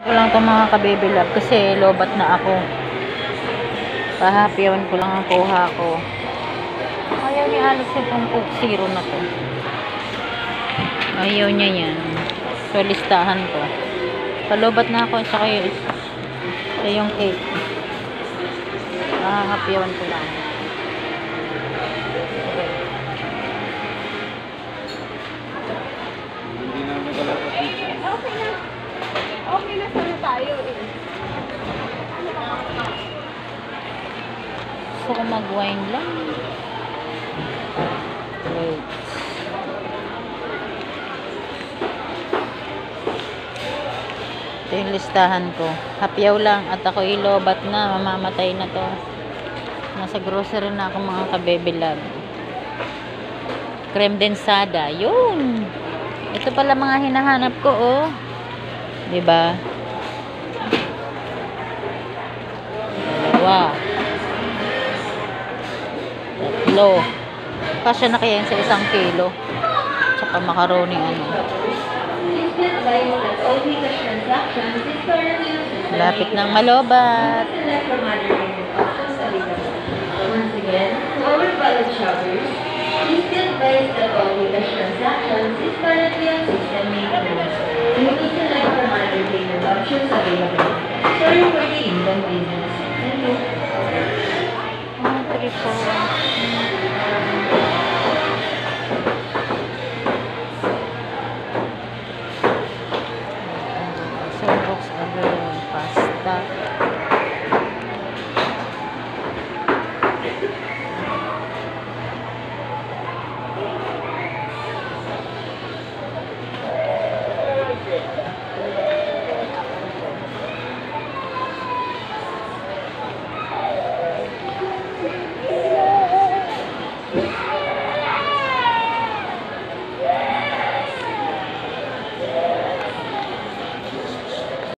Ko lang itong mga ka-baby love kasi lobat na ako. Pahapyawan ko lang ang kuha ko. Ayaw ni Alex itong Coke Zero na to. Ayaw niya yan. So, listahan ko. Palobat na ako. Tsaka yung cake. Pahapyawan ko lang. Okay. Okay na. Okay na sana tayo eh. Gusto ko mag-wine lang. Wait. Ito yung listahan ko. Hapyaw lang at ako ilobat na. Mamamatay na to. Nasa grocery na ako mga ka-baby love. Creme densada. Yun. Ito pala mga hinahanap ko oh. Diba? Dalawa. Tatlo. Kasya na kaya yun sa 1 kilo. Tsaka macaroni ano. Lapit ng malobat. Once again, our valid shoppers, please be advised that all cash transactions is currently on system maintenance. You will select from other payment options available. Sorry for the inconvenience. Thank you. 3, 4, 1. Pasta.